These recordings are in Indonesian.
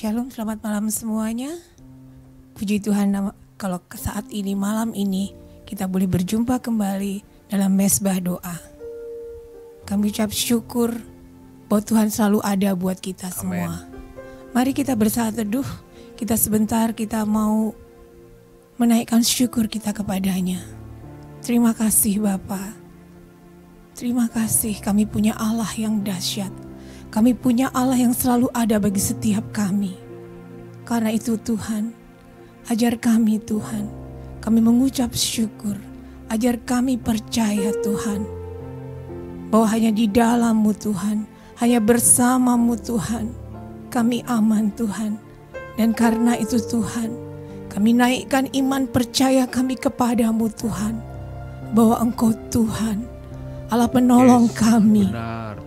Shalom, selamat malam semuanya. Puji Tuhan, kalau saat ini, malam ini, kita boleh berjumpa kembali dalam mesbah doa. Kami ucap syukur bahwa Tuhan selalu ada buat kita semua. Amen. Mari kita bersaat teduh, kita sebentar kita mau menaikkan syukur kita kepadanya. Terima kasih Bapa. Terima kasih, kami punya Allah yang dahsyat. Kami punya Allah yang selalu ada bagi setiap kami. Karena itu Tuhan, ajar kami Tuhan. Kami mengucap syukur. Ajar kami percaya Tuhan. Bahwa hanya di dalam-Mu Tuhan. Hanya bersama-Mu Tuhan. Kami aman Tuhan. Dan karena itu Tuhan, kami naikkan iman percaya kami kepada-Mu Tuhan. Bahwa Engkau Tuhan, Allah penolong kami. Benar.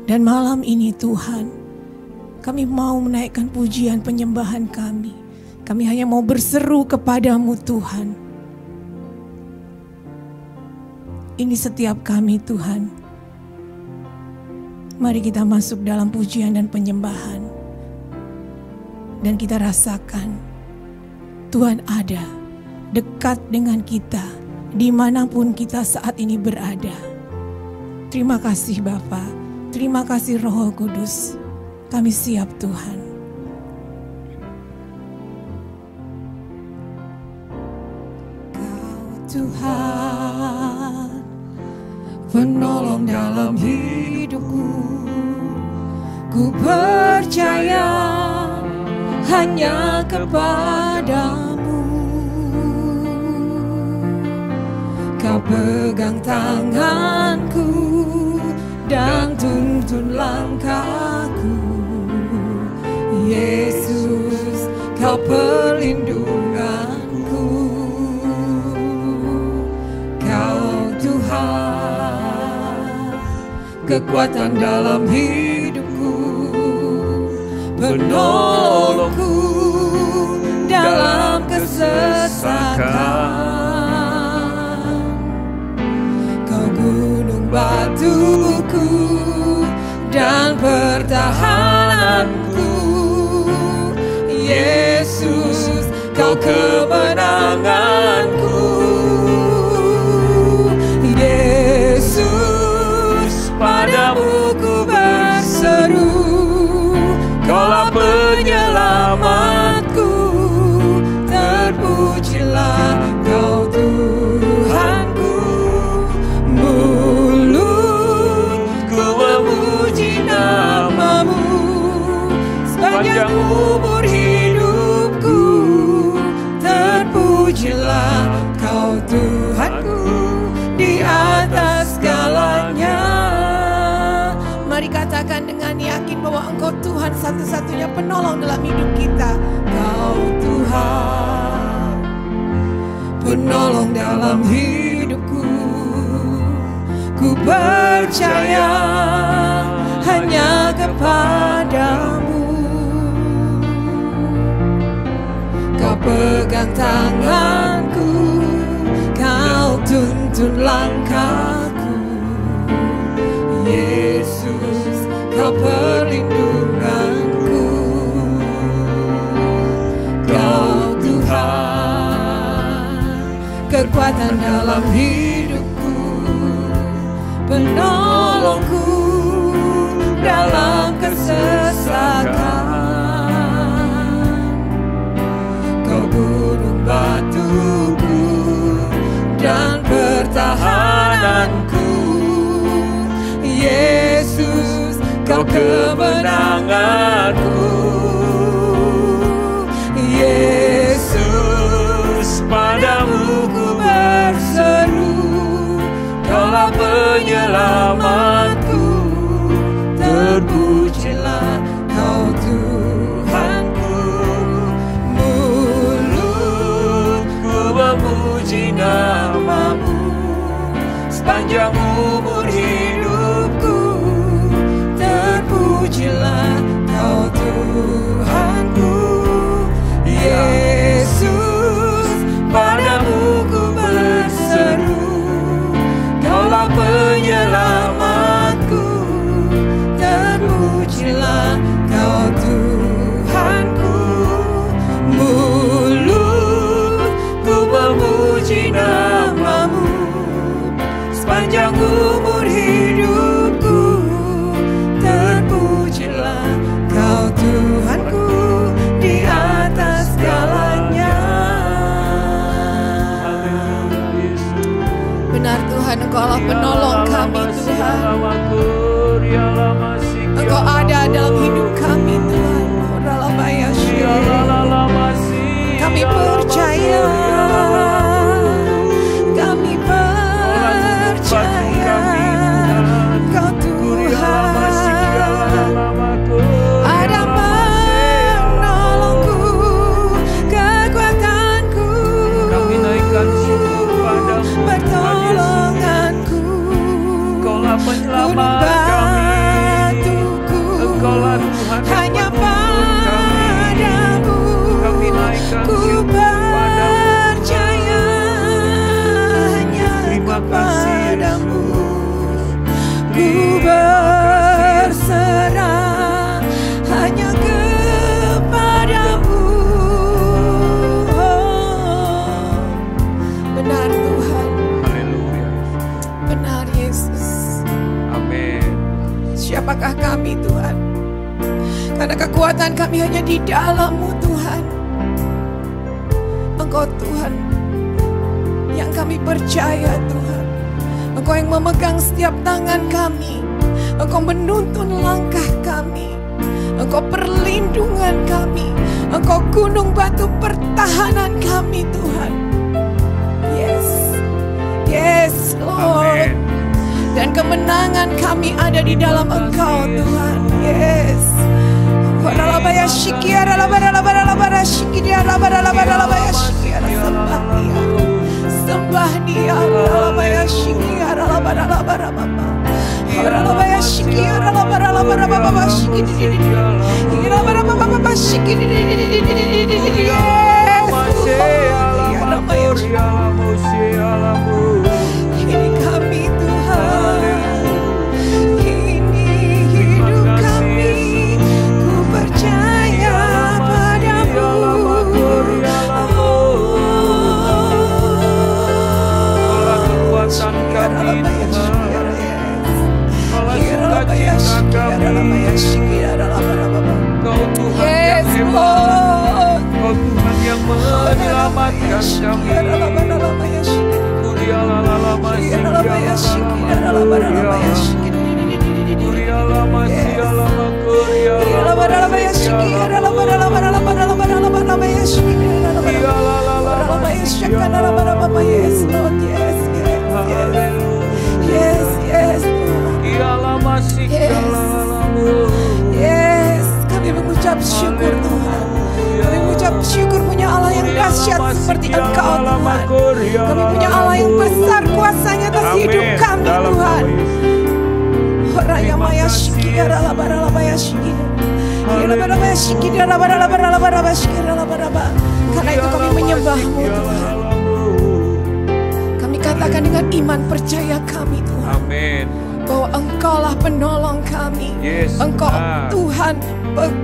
Dan malam ini Tuhan, kami mau menaikkan pujian penyembahan kami. Kami hanya mau berseru kepada-Mu Tuhan. Ini setiap kami Tuhan. Mari kita masuk dalam pujian dan penyembahan. Dan kita rasakan Tuhan ada dekat dengan kita dimanapun kita saat ini berada. Terima kasih Bapa. Terima kasih Roh Kudus, kami siap Tuhan. Kau Tuhan, penolong dalam hidupku. Ku percaya hanya kepada-Mu. Kau pegang tanganku dan tuntun langkahku. Yesus, Kau perlindunganku. Kau Tuhan, kekuatan dalam hidupku, penolongku dalam kesesakan. Kau gunung batuku dan pertahananku. Yesus, Kau kemenanganku. Yesus, padamu ku berseru. Kaulah penyelamatku. Terpujilah Kau Tuhanku. Sepanjang umur hidupku, terpujilah Kau Tuhanku di atas segalanya. Mari katakan dengan yakin bahwa Engkau Tuhan satu-satunya penolong dalam hidup kita. Kau Tuhan, penolong dalam hidupku. Ku percaya hanya kepada-Mu. Kau pegang tanganku, Kau tuntun langkahku. Yesus, Kau perlindunganku. Kau Tuhan, kekuatan dalam hidupku, penolongku dalam kesesakan. Kau gunung batuku dan pertahananku. Yesus, Kau kemenanganku. Yesus, padamu ku berseru. Kaulah penyelamatku. Terpujilah Kau Tuhanku. Mulutku memuji nama-Mu. Sepanjang umur hidupku, terpujilah Kau Tuhanku. Yesus, padamu ku berseru. Kaulah penyelamatku. Terpujilah Kau Tuhan. Engkaulah penolong kami Tuhan. Engkau ada dalam hidup kami Tuhan. Kami percaya, kami percaya Engkau Tuhan ada menolongku, kekuatanku, kami naikkan syukur padamu, pertolonganku, Engkaulah penyelamat kami, Engkaulah Tuhan hanya padamu kami naikkan ku syukur percaya, hanya kepadamu ku berserah, hanya kepadamu. Oh, benar Tuhan, Haleluya, benar Yesus. amin. Siapakah kami Tuhan? Karena kekuatan kami hanya di dalam-Mu Tuhan. Engkau Tuhan yang kami percaya Tuhan. Engkau yang memegang setiap tangan kami. Engkau menuntun langkah kami. Engkau perlindungan kami. Engkau gunung batu pertahanan kami Tuhan. Yes, yes Lord. Amin. Dan kemenangan kami ada di dalam Engkau Tuhan. Yes. Sembah Dia. Ini kami Tuhan. Ini hidup kami. Ku percaya padamu. Kekuatan kami Tuhan, Kaulah sukacita kami, Kau Tuhan yang hebat, Kau Tuhan yang menyelamatkan kami. Yes, kami mengucap syukur Tuhan. Kami mengucap syukur punya Allah yang dahsyat seperti Engkau Tuhan. Kami punya Allah yang besar kuasanya atas hidup kami Tuhan. Raya Maya Shiki adalah barala Maya Shiki. Karena itu kami menyembah-Mu Tuhan. Kami katakan dengan iman percaya kami Tuhan. Amin. Bahwa Engkaulah penolong kami. Yes, Engkau benar. Tuhan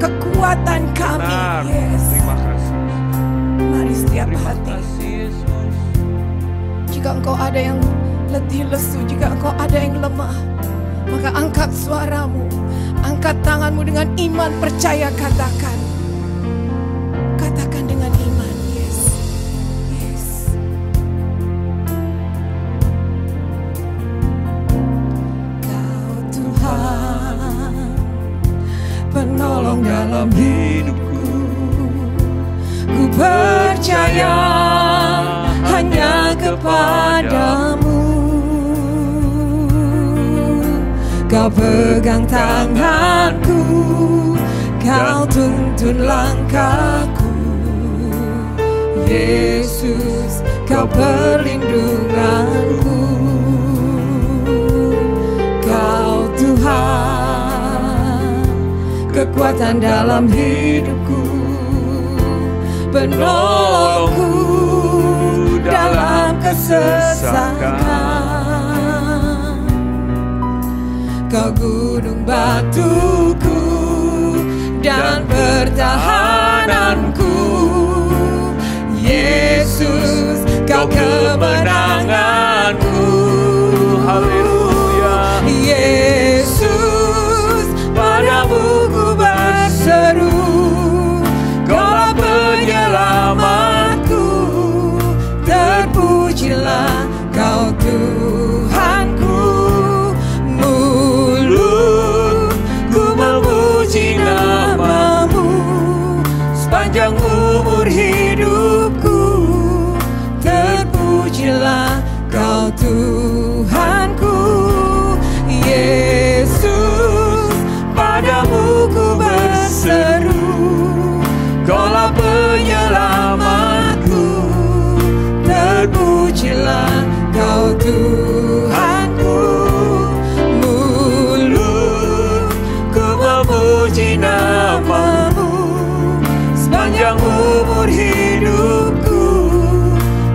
kekuatan kami. Benar. Yes. Terima kasih. Mari setiap Terima hati. kasih Yesus. Jika engkau ada yang letih lesu, jika engkau ada yang lemah, maka angkat suaramu, angkat tanganmu dengan iman percaya, katakan. Katakan dengan iman. Yes. Yes. Kau Tuhan penolong dalam hidupku. Ku percaya hanya kepadamu. Kau pegang tanganku, Kau tuntun langkahku. Yesus, Kau perlindunganku. Kau Tuhan, kekuatan dalam hidupku, penolongku dalam kesesakan. Kau gunung batuku dan pertahananku. Yesus, Kau kemenanganku. Haleluya. Yesus, padamu ku berseru. Kaulah penyelamatku. Terpujilah Kau Tuhan sepanjang umur hidupku. Terpujilah Kau Tuhanku, Yesus, padamu ku berseru. Kaulah penyelamatku, terpujilah Kau Tuhanku. Mulutku memuji namamu sepanjang umur hidupku.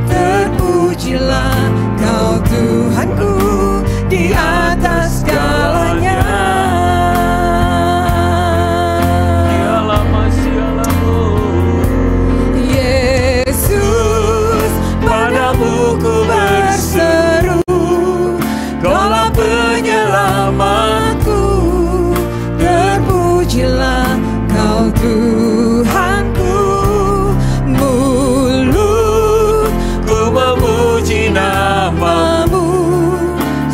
Terpujilah Kau Tuhanku di atas segalanya. Yesus, padamu ku berseru. Kaulah penyelamatku, terpujilah Kau Tuhanku. Mulutku memuji namamu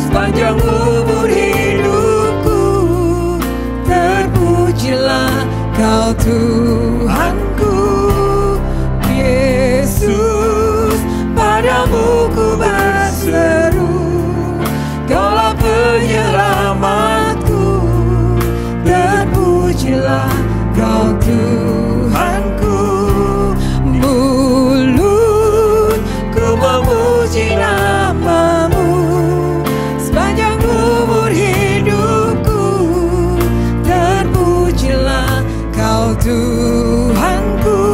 sepanjang umur hidupku. Terpujilah Kau Tuhanku, Yesus, padamu ku berseru. Kaulah penyelamatku, terpujilah Kau Tuhanku. Mulutku memuji namamu sepanjang umur hidupku. Terpujilah Kau Tuhanku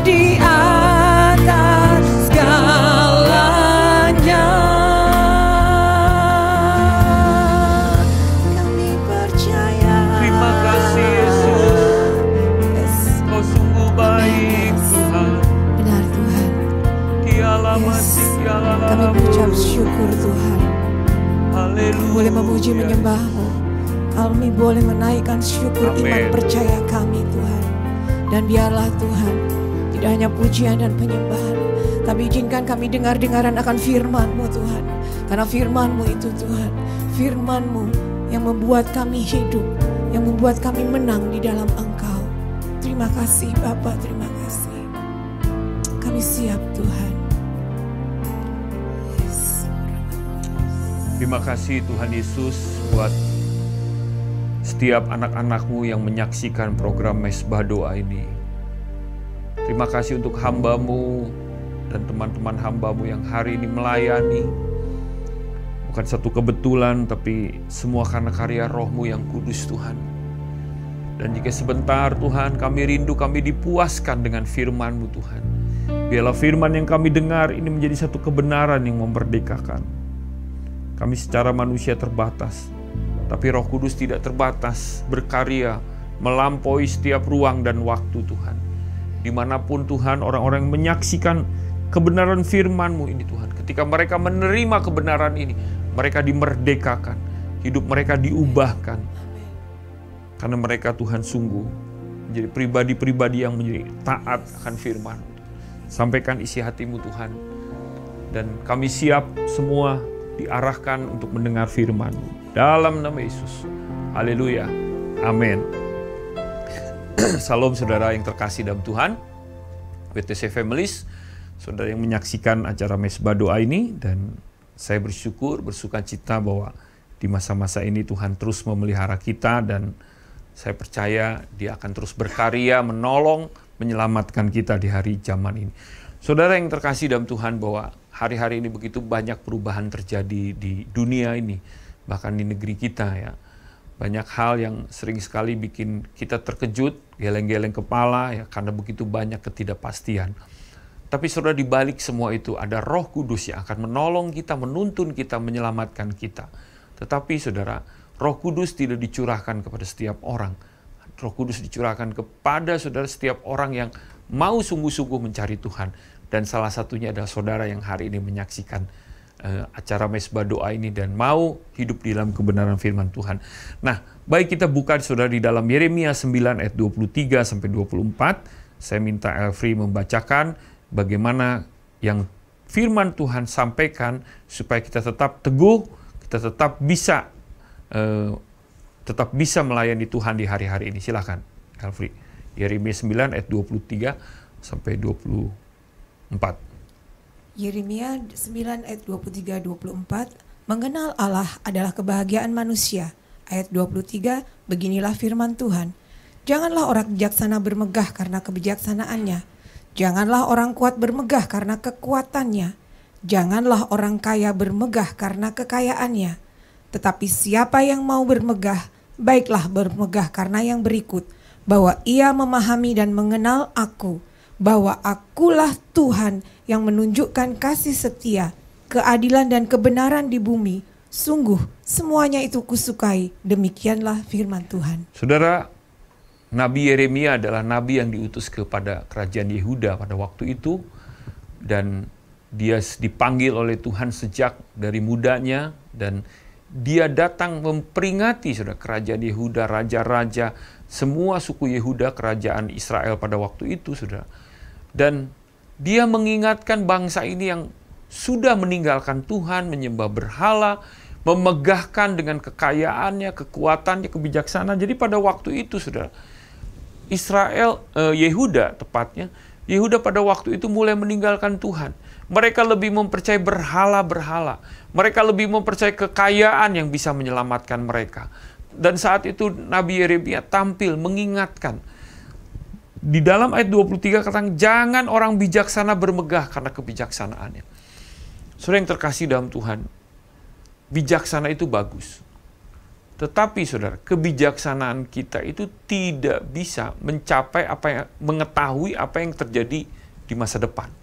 di atas segalanya. Kami percaya. Terima kasih Yesus. Yes, Kau sungguh baik Tuhan. benar Tuhan. Kialah Yes. masih kialah Kami berucap syukur Tuhan. Haleluya. Boleh memuji menyembah-Mu. Kami boleh menaikkan syukur iman Amin. percaya kami Tuhan. Dan biarlah Tuhan, tidak hanya pujian dan penyembahan, tapi izinkan kami dengar-dengaran akan firman-Mu Tuhan. Karena firman-Mu itu Tuhan, firman-Mu yang membuat kami hidup, yang membuat kami menang di dalam Engkau. Terima kasih Bapa, terima kasih. Kami siap Tuhan. Yes. Terima kasih Tuhan Yesus buat setiap anak-anak-Mu yang menyaksikan program Mesbah Doa ini. Terima kasih untuk hamba-Mu dan teman-teman hamba-Mu yang hari ini melayani. Bukan satu kebetulan, tapi semua karena karya Roh-Mu yang kudus Tuhan. Dan jika sebentar Tuhan kami rindu, kami dipuaskan dengan firman-Mu Tuhan. Biarlah firman yang kami dengar ini menjadi satu kebenaran yang memerdekakan. Kami secara manusia terbatas, tapi Roh Kudus tidak terbatas, berkarya melampaui setiap ruang dan waktu Tuhan. Dimanapun Tuhan orang-orang yang menyaksikan kebenaran firman-Mu ini Tuhan, ketika mereka menerima kebenaran ini, mereka dimerdekakan, hidup mereka diubahkan. Karena mereka Tuhan sungguh menjadi pribadi-pribadi yang menjadi taat akan firman. Sampaikan isi hati-Mu Tuhan, dan kami siap semua diarahkan untuk mendengar firman-Mu. Dalam nama Yesus. Haleluya. Amin. Salam saudara yang terkasih dalam Tuhan. WTC Families, saudara yang menyaksikan acara Mesbah Doa ini, dan saya bersyukur, bersukacita bahwa di masa-masa ini Tuhan terus memelihara kita, dan saya percaya Dia akan terus berkarya, menolong, menyelamatkan kita di hari zaman ini. Saudara yang terkasih dalam Tuhan, bahwa hari-hari ini begitu banyak perubahan terjadi di dunia ini, bahkan di negeri kita ya. Banyak hal yang sering sekali bikin kita terkejut, geleng-geleng kepala ya, karena begitu banyak ketidakpastian. Tapi saudara, di balik semua itu ada Roh Kudus yang akan menolong kita, menuntun kita, menyelamatkan kita. Tetapi saudara, Roh Kudus tidak dicurahkan kepada setiap orang. Roh Kudus dicurahkan kepada saudara setiap orang yang mau sungguh-sungguh mencari Tuhan. Dan salah satunya adalah saudara yang hari ini menyaksikan acara Mesbah Doa ini dan mau hidup di dalam kebenaran firman Tuhan. Nah, baik kita buka saudara di dalam Yeremia 9 ayat 23 sampai 24. Saya minta Elfri membacakan bagaimana yang firman Tuhan sampaikan supaya kita tetap teguh, kita tetap bisa melayani Tuhan di hari-hari ini. Silakan, Elfri. Yeremia 9 ayat 23 sampai 24. Yeremia 9 ayat 23-24, mengenal Allah adalah kebahagiaan manusia. Ayat 23, beginilah firman Tuhan. Janganlah orang bijaksana bermegah karena kebijaksanaannya. Janganlah orang kuat bermegah karena kekuatannya. Janganlah orang kaya bermegah karena kekayaannya. Tetapi siapa yang mau bermegah, baiklah bermegah karena yang berikut, bahwa ia memahami dan mengenal aku, bahwa akulah Tuhan yang menunjukkan kasih setia, keadilan dan kebenaran di bumi. Sungguh semuanya itu kusukai. Demikianlah firman Tuhan. Saudara, Nabi Yeremia adalah nabi yang diutus kepada kerajaan Yehuda pada waktu itu, dan dia dipanggil oleh Tuhan sejak dari mudanya, dan dia datang memperingati saudara kerajaan Yehuda, raja-raja, semua suku Yehuda, kerajaan Israel pada waktu itu saudara. Dan dia mengingatkan bangsa ini yang sudah meninggalkan Tuhan, menyembah berhala, memegahkan dengan kekayaannya, kekuatannya, kebijaksanaan. Jadi pada waktu itu saudara, Yehuda tepatnya, Yehuda pada waktu itu mulai meninggalkan Tuhan. Mereka lebih mempercayai berhala-berhala. Mereka lebih mempercayai kekayaan yang bisa menyelamatkan mereka. Dan saat itu Nabi Yeremia tampil mengingatkan. Di dalam ayat 23 katakan, jangan orang bijaksana bermegah karena kebijaksanaannya. Saudara yang terkasih dalam Tuhan, bijaksana itu bagus. Tetapi saudara, kebijaksanaan kita itu tidak bisa mencapai mengetahui apa yang terjadi di masa depan.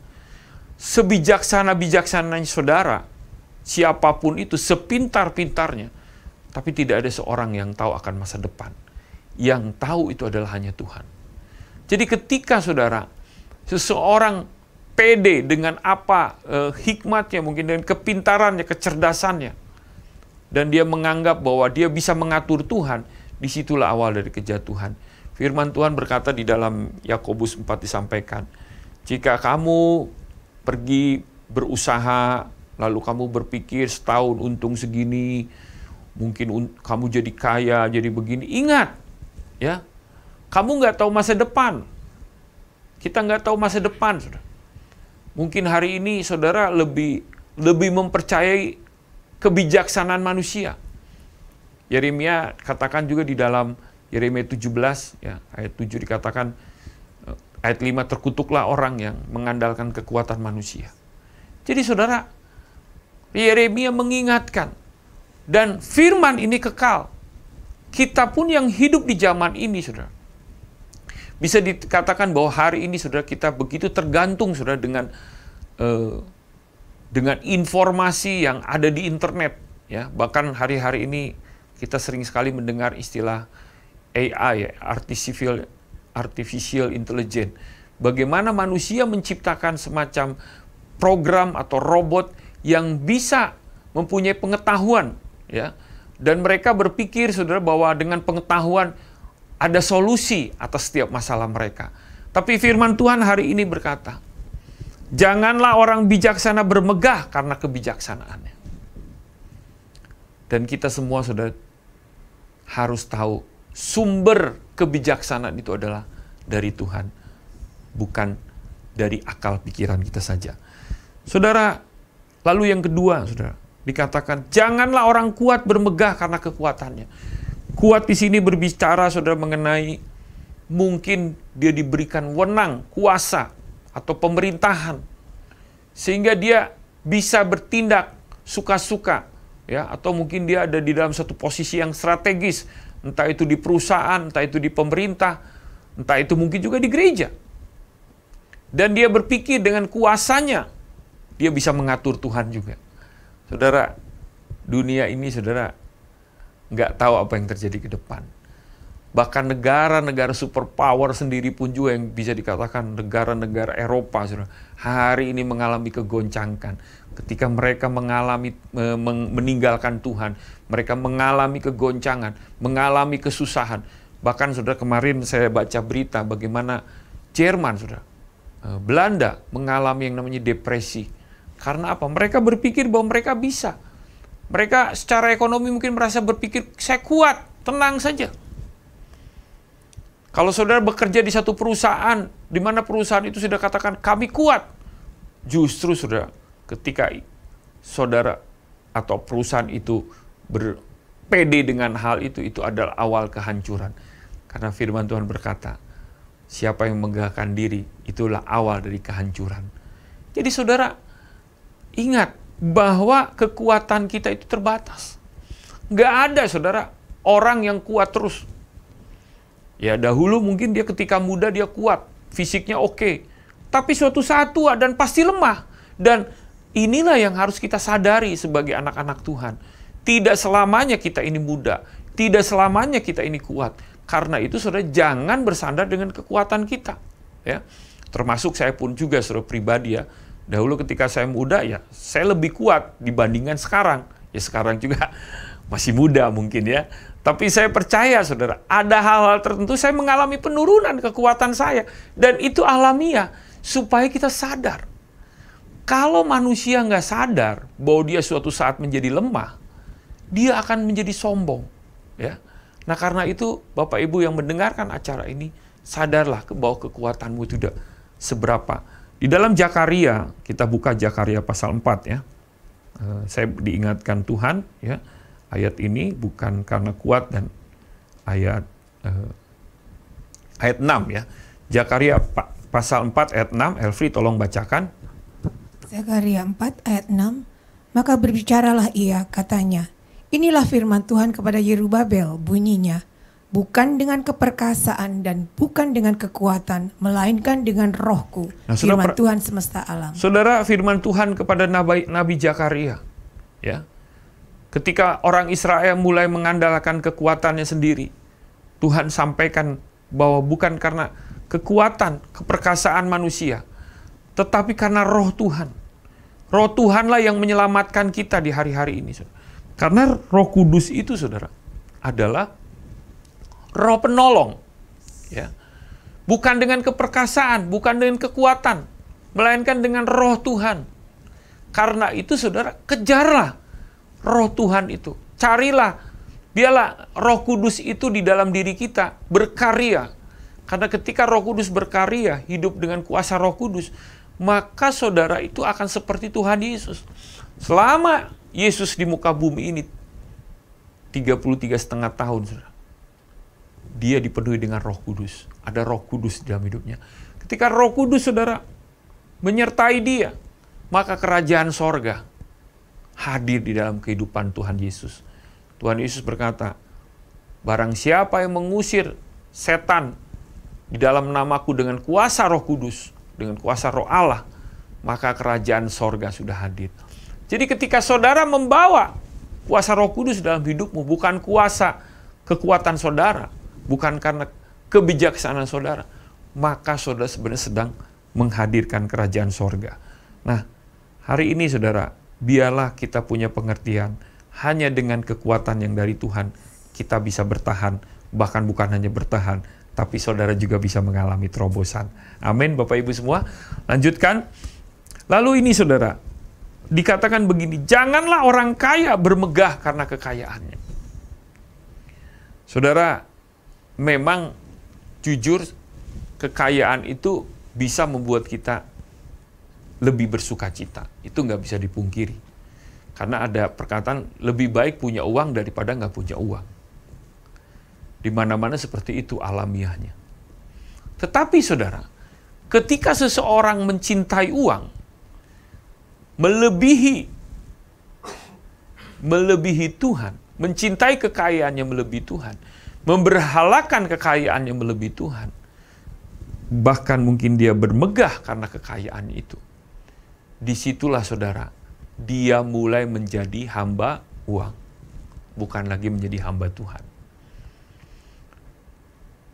Sebijaksana-bijaksananya saudara, siapapun itu, sepintar-pintarnya, tapi tidak ada seorang yang tahu akan masa depan. Yang tahu itu adalah hanya Tuhan. Jadi ketika saudara, seseorang pede dengan apa hikmatnya, mungkin dengan kepintarannya, kecerdasannya, dan dia menganggap bahwa dia bisa mengatur Tuhan, disitulah awal dari kejatuhan. Firman Tuhan berkata di dalam Yakobus 4 disampaikan, jika kamu pergi berusaha, lalu kamu berpikir setahun untung segini, mungkin kamu jadi kaya, jadi begini. Ingat, ya, kamu nggak tahu masa depan. Kita nggak tahu masa depan, saudara. Mungkin hari ini saudara lebih mempercayai kebijaksanaan manusia. Yeremia katakan juga di dalam Yeremia 17, ya, ayat 7 dikatakan, ayat 5, terkutuklah orang yang mengandalkan kekuatan manusia. Jadi saudara, Yeremia mengingatkan, dan firman ini kekal. Kita pun yang hidup di zaman ini, saudara, bisa dikatakan bahwa hari ini, saudara, kita begitu tergantung, saudara, dengan informasi yang ada di internet. Ya, bahkan hari-hari ini kita sering sekali mendengar istilah AI, ya, artificial intelligence. Bagaimana manusia menciptakan semacam program atau robot yang bisa mempunyai pengetahuan, ya, dan mereka berpikir, saudara, bahwa dengan pengetahuan ada solusi atas setiap masalah mereka. Tapi firman Tuhan hari ini berkata, janganlah orang bijaksana bermegah karena kebijaksanaannya. Dan kita semua, saudara, harus tahu sumber kebijaksanaan itu adalah dari Tuhan, bukan dari akal pikiran kita saja. Saudara, lalu yang kedua, saudara, dikatakan janganlah orang kuat bermegah karena kekuatannya. Kuat di sini berbicara, saudara, mengenai mungkin dia diberikan wewenang, kuasa atau pemerintahan, sehingga dia bisa bertindak suka-suka, ya, atau mungkin dia ada di dalam satu posisi yang strategis, entah itu di perusahaan, entah itu di pemerintah, entah itu mungkin juga di gereja. Dan dia berpikir dengan kuasanya, dia bisa mengatur Tuhan juga. Saudara, dunia ini, saudara, nggak tahu apa yang terjadi ke depan. Bahkan negara-negara superpower sendiri pun juga yang bisa dikatakan negara-negara Eropa, saudara, hari ini mengalami kegoncangan. Ketika mereka meninggalkan Tuhan, mereka mengalami kegoncangan, mengalami kesusahan. Bahkan, saudara, kemarin saya baca berita bagaimana Jerman, saudara, Belanda mengalami yang namanya depresi. Karena apa? Mereka berpikir bahwa mereka bisa. Mereka secara ekonomi mungkin merasa berpikir, saya kuat, tenang saja. Kalau saudara bekerja di satu perusahaan, di mana perusahaan itu sudah katakan kami kuat, justru saudara, ketika saudara atau perusahaan itu berpede dengan hal itu adalah awal kehancuran. Karena firman Tuhan berkata, siapa yang megahkan diri, itulah awal dari kehancuran. Jadi saudara, ingat bahwa kekuatan kita itu terbatas. Nggak ada saudara, orang yang kuat terus. Ya dahulu mungkin dia ketika muda dia kuat, fisiknya oke. Tapi suatu saat tua dan pasti lemah. Dan inilah yang harus kita sadari sebagai anak-anak Tuhan. Tidak selamanya kita ini muda. Tidak selamanya kita ini kuat. Karena itu saudara jangan bersandar dengan kekuatan kita. Ya, termasuk saya pun juga saudara pribadi ya. Dahulu ketika saya muda ya saya lebih kuat dibandingkan sekarang. Ya sekarang juga masih muda mungkin ya. Tapi saya percaya saudara, ada hal-hal tertentu saya mengalami penurunan kekuatan saya. Dan itu alamiah, supaya kita sadar. Kalau manusia nggak sadar bahwa dia suatu saat menjadi lemah, dia akan menjadi sombong. Ya. Nah karena itu, Bapak Ibu yang mendengarkan acara ini, sadarlah bahwa kekuatanmu itu tidak seberapa. Di dalam Zakaria, kita buka Zakaria pasal 4 ya. Saya diingatkan Tuhan ya. Ayat ini bukan karena kuat dan ayat 6 ya. Zakaria pasal 4 ayat 6, Elfri tolong bacakan. Zakaria 4 ayat 6, maka berbicaralah ia, katanya, inilah firman Tuhan kepada Yerubabel, bunyinya, bukan dengan keperkasaan dan bukan dengan kekuatan, melainkan dengan rohku, firman Tuhan semesta alam. Saudara, firman Tuhan kepada Nabi Zakaria ya. Ketika orang Israel mulai mengandalkan kekuatannya sendiri, Tuhan sampaikan bahwa bukan karena kekuatan, keperkasaan manusia, tetapi karena roh Tuhan. Roh Tuhanlah yang menyelamatkan kita di hari-hari ini. Karena Roh Kudus itu, saudara, adalah roh penolong. Ya. Bukan dengan keperkasaan, bukan dengan kekuatan, melainkan dengan roh Tuhan. Karena itu, saudara, kejarlah roh Tuhan itu. Carilah, biarlah Roh Kudus itu di dalam diri kita berkarya. Karena ketika Roh Kudus berkarya, hidup dengan kuasa Roh Kudus, maka saudara itu akan seperti Tuhan Yesus. Selama Yesus di muka bumi ini 33,5 tahun, saudara, dia dipenuhi dengan Roh Kudus. Ada Roh Kudus di dalam hidupnya. Ketika Roh Kudus, saudara, menyertai dia, maka kerajaan sorga hadir di dalam kehidupan Tuhan Yesus. Tuhan Yesus berkata, barang siapa yang mengusir setan di dalam namaku dengan kuasa Roh Kudus, dengan kuasa Roh Allah, maka kerajaan sorga sudah hadir. Jadi ketika saudara membawa kuasa Roh Kudus dalam hidupmu, bukan kuasa kekuatan saudara, bukan karena kebijaksanaan saudara, maka saudara sebenarnya sedang menghadirkan kerajaan sorga. Nah, hari ini saudara, biarlah kita punya pengertian, hanya dengan kekuatan yang dari Tuhan, kita bisa bertahan, bahkan bukan hanya bertahan, tapi saudara juga bisa mengalami terobosan. Amin, Bapak Ibu semua. Lanjutkan. Lalu ini saudara, dikatakan begini, janganlah orang kaya bermegah karena kekayaannya. Saudara, memang jujur, kekayaan itu bisa membuat kita lebih bersuka cita. Itu nggak bisa dipungkiri. Karena ada perkataan, lebih baik punya uang daripada nggak punya uang. Di mana-mana seperti itu alamiahnya. Tetapi saudara, ketika seseorang mencintai uang, melebihi Tuhan, mencintai kekayaannya melebihi Tuhan, memberhalakan kekayaannya melebihi Tuhan, bahkan mungkin dia bermegah karena kekayaannya itu. Disitulah saudara, dia mulai menjadi hamba uang, bukan lagi menjadi hamba Tuhan.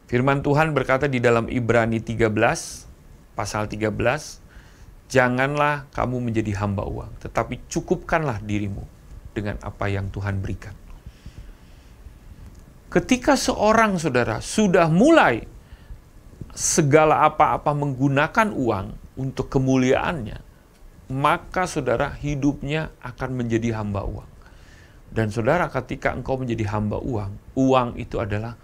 Firman Tuhan berkata di dalam Ibrani 13, pasal 13, janganlah kamu menjadi hamba uang, tetapi cukupkanlah dirimu dengan apa yang Tuhan berikan. Ketika seorang saudara sudah mulai segala apa-apa menggunakan uang untuk kemuliaannya, maka saudara hidupnya akan menjadi hamba uang. Dan saudara, ketika engkau menjadi hamba uang, uang itu adalah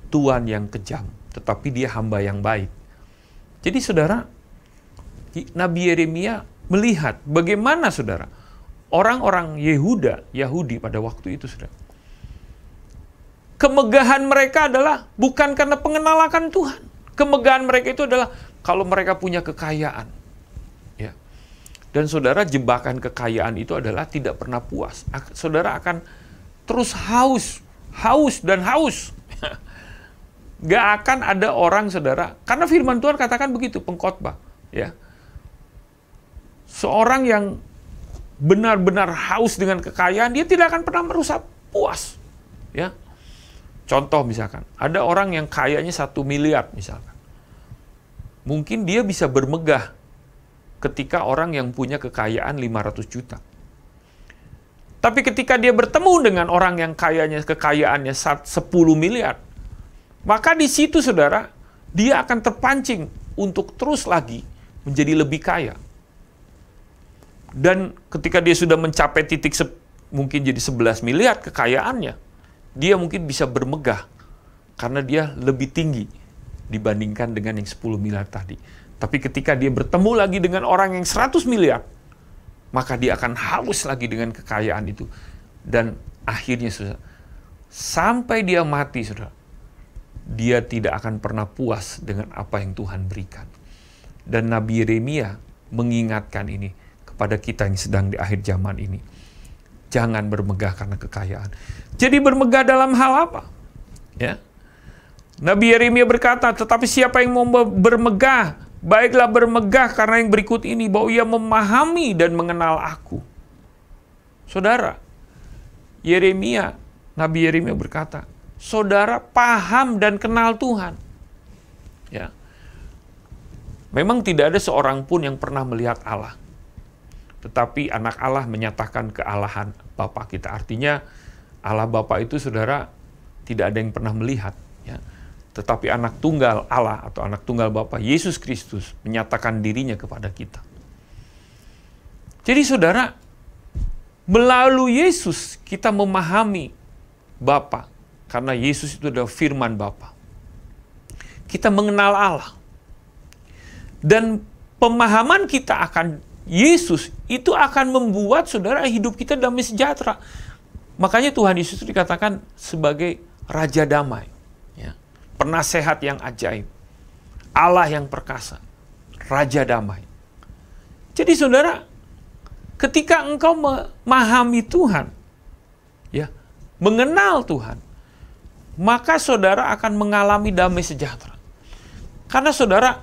tuan yang kejam, tetapi dia hamba yang baik. Jadi saudara, Nabi Yeremia melihat bagaimana saudara, orang-orang Yahudi pada waktu itu saudara, kemegahan mereka adalah bukan karena pengenalan akan Tuhan. Kemegahan mereka itu adalah kalau mereka punya kekayaan. Ya. Dan saudara, jebakan kekayaan itu adalah tidak pernah puas. Saudara akan terus haus dan haus. Gak akan ada orang saudara, karena firman Tuhan katakan begitu, pengkhotbah. Ya. Seorang yang benar-benar haus dengan kekayaan, dia tidak akan pernah merasa puas. Ya. Contoh misalkan, ada orang yang kayanya 1 miliar misalkan. Mungkin dia bisa bermegah ketika orang yang punya kekayaan 500 juta. Tapi ketika dia bertemu dengan orang yang kekayaannya 10 miliar, maka di situ saudara, dia akan terpancing untuk terus lagi menjadi lebih kaya. Dan ketika dia sudah mencapai titik mungkin jadi 11 miliar kekayaannya, dia mungkin bisa bermegah karena dia lebih tinggi dibandingkan dengan yang 10 miliar tadi. Tapi ketika dia bertemu lagi dengan orang yang 100 miliar, maka dia akan haus lagi dengan kekayaan itu. Dan akhirnya saudara, sampai dia mati saudara, dia tidak akan pernah puas dengan apa yang Tuhan berikan. Dan Nabi Yeremia mengingatkan ini kepada kita yang sedang di akhir zaman ini. Jangan bermegah karena kekayaan. Jadi bermegah dalam hal apa? Ya. Nabi Yeremia berkata, tetapi siapa yang mau bermegah, baiklah bermegah karena yang berikut ini, bahwa ia memahami dan mengenal aku. Saudara, Nabi Yeremia berkata, saudara paham dan kenal Tuhan. Ya. Memang tidak ada seorang pun yang pernah melihat Allah. Tetapi anak Allah menyatakan kealahan Bapa kita. Artinya Allah Bapa itu saudara tidak ada yang pernah melihat. Ya. Tetapi anak tunggal Allah atau anak tunggal Bapa Yesus Kristus menyatakan dirinya kepada kita. Jadi saudara, melalui Yesus kita memahami Bapa. Karena Yesus itu adalah firman Bapa. Kita mengenal Allah. Dan pemahaman kita akan Yesus itu akan membuat saudara hidup kita damai sejahtera. Makanya Tuhan Yesus itu dikatakan sebagai Raja Damai. Ya. Penasehat yang ajaib. Allah yang perkasa. Raja Damai. Jadi saudara, ketika engkau memahami Tuhan, ya, mengenal Tuhan, maka saudara akan mengalami damai sejahtera. Karena saudara,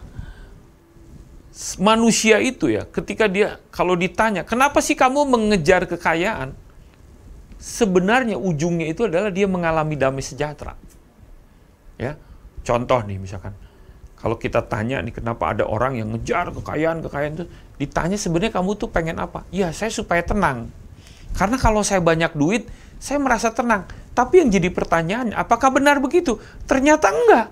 manusia itu ya, ketika dia kalau ditanya, kenapa sih kamu mengejar kekayaan? Sebenarnya ujungnya itu adalah dia mengalami damai sejahtera. Ya, contoh nih misalkan, kalau kita tanya nih kenapa ada orang yang ngejar kekayaan itu, ditanya sebenarnya kamu tuh pengen apa? Ya, saya supaya tenang. Karena kalau saya banyak duit, saya merasa tenang. Tapi yang jadi pertanyaannya, apakah benar begitu? Ternyata enggak.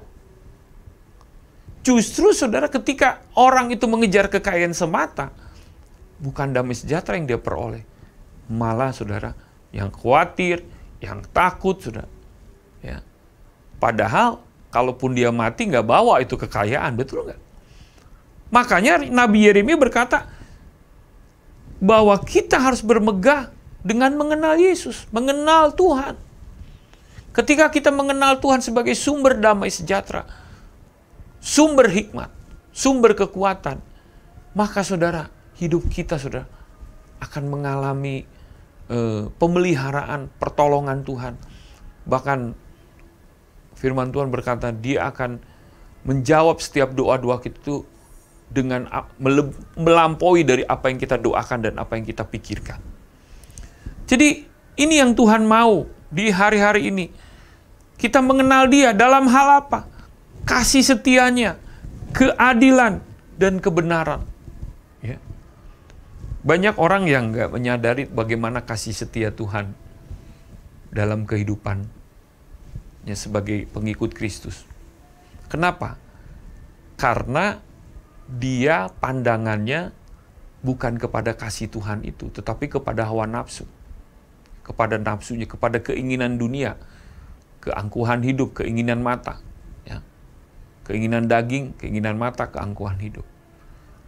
Justru saudara, ketika orang itu mengejar kekayaan semata, bukan damai sejahtera yang dia peroleh. Malah saudara, yang khawatir, yang takut saudara. Ya. Padahal, kalaupun dia mati nggak bawa itu kekayaan, betul nggak? Makanya Nabi Yeremia berkata, bahwa kita harus bermegah dengan mengenal Yesus, mengenal Tuhan. Ketika kita mengenal Tuhan sebagai sumber damai sejahtera, sumber hikmat, sumber kekuatan, maka saudara, hidup kita saudara akan mengalami pemeliharaan, pertolongan Tuhan. Bahkan firman Tuhan berkata, dia akan menjawab setiap doa-doa kita itu dengan melampaui dari apa yang kita doakan dan apa yang kita pikirkan. Jadi ini yang Tuhan mau di hari-hari ini. Kita mengenal Dia dalam hal apa? Kasih setianya, keadilan, dan kebenaran. Ya. Banyak orang yang nggak menyadari bagaimana kasih setia Tuhan dalam kehidupannya sebagai pengikut Kristus. Kenapa? Karena dia pandangannya bukan kepada kasih Tuhan itu, tetapi kepada hawa nafsu. Kepada nafsunya, kepada keinginan dunia, keangkuhan hidup, keinginan mata. Ya. keinginan daging, keinginan mata, keangkuhan hidup.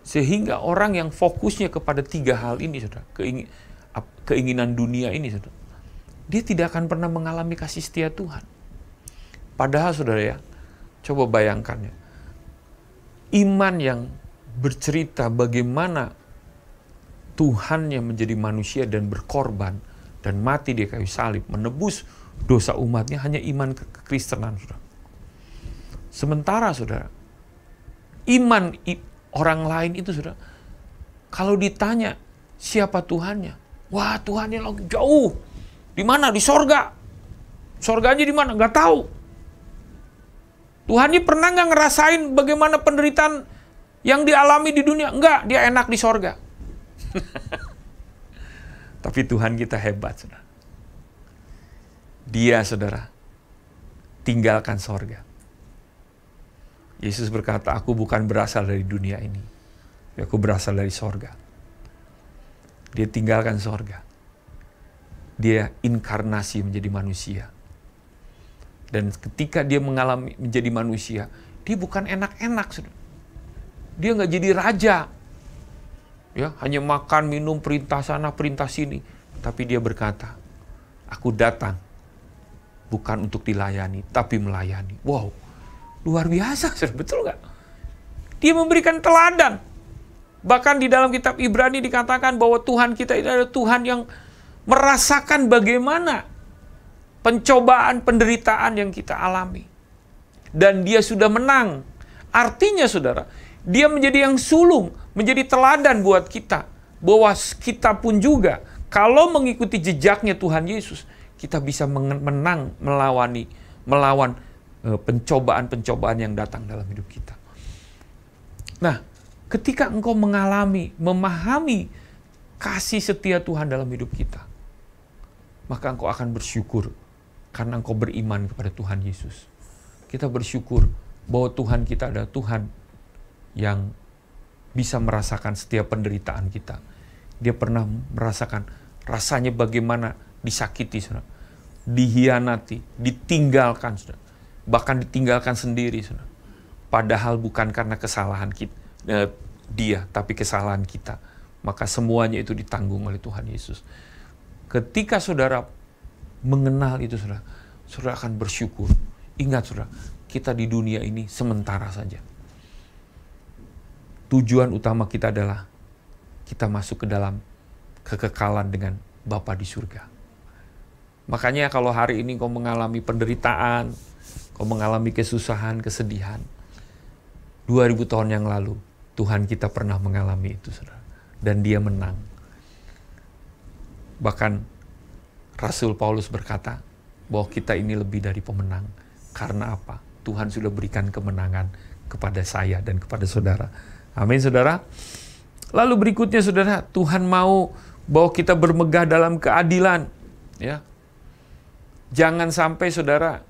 Sehingga orang yang fokusnya kepada 3 hal ini, saudara, keinginan dunia ini, saudara, dia tidak akan pernah mengalami kasih setia Tuhan. Padahal, saudara ya, coba bayangkan ya, iman yang bercerita bagaimana Tuhan yang menjadi manusia dan berkorban dan mati di kayu salib, menebus dosa umatnya, hanya iman kekristenan, saudara. Sementara, saudara, iman orang lain itu, saudara, kalau ditanya siapa Tuhannya, wah, Tuhannya lagi jauh. Di mana? Di sorga. Sorganya di mana? Nggak tahu. Tuhannya pernah nggak ngerasain bagaimana penderitaan yang dialami di dunia? Enggak, dia enak di sorga. Tapi Tuhan kita hebat, saudara. Dia, saudara, tinggalkan sorga. Yesus berkata, aku bukan berasal dari dunia ini. Aku berasal dari sorga. Dia tinggalkan sorga. Dia inkarnasi menjadi manusia. Dan ketika dia mengalami menjadi manusia, dia bukan enak-enak, saudara. Dia nggak jadi raja. Ya, hanya makan, minum, perintah sana, perintah sini. Tapi dia berkata, aku datang bukan untuk dilayani, tapi melayani. Wow, luar biasa, betul nggak? Dia memberikan teladan. Bahkan di dalam kitab Ibrani dikatakan bahwa Tuhan kita itu adalah Tuhan yang merasakan bagaimana pencobaan, penderitaan yang kita alami. Dan dia sudah menang. Artinya, saudara, dia menjadi yang sulung, menjadi teladan buat kita. Bahwa kita pun juga, kalau mengikuti jejaknya Tuhan Yesus, kita bisa menang, melawan pencobaan-pencobaan yang datang dalam hidup kita. Nah, ketika engkau memahami kasih setia Tuhan dalam hidup kita, maka engkau akan bersyukur karena engkau beriman kepada Tuhan Yesus. Kita bersyukur bahwa Tuhan kita adalah Tuhan yang bisa merasakan setiap penderitaan kita. Dia pernah merasakan rasanya bagaimana disakiti, saudara, dihianati, ditinggalkan, saudara, bahkan ditinggalkan sendiri, saudara. Padahal bukan karena kesalahan dia, tapi kesalahan kita. Maka semuanya itu ditanggung oleh Tuhan Yesus. Ketika saudara mengenal itu, saudara akan bersyukur. Ingat, saudara, kita di dunia ini sementara saja. Tujuan utama kita adalah kita masuk ke dalam kekekalan dengan Bapa di surga. Makanya kalau hari ini kau mengalami penderitaan, kau mengalami kesusahan, kesedihan, 2000 tahun yang lalu Tuhan kita pernah mengalami itu, saudara. Dan dia menang. Bahkan Rasul Paulus berkata bahwa kita ini lebih dari pemenang. Karena apa? Tuhan sudah berikan kemenangan kepada saya dan kepada saudara. Amin, saudara. Lalu berikutnya, saudara, Tuhan mau bahwa kita bermegah dalam keadilan. Ya, jangan sampai, saudara,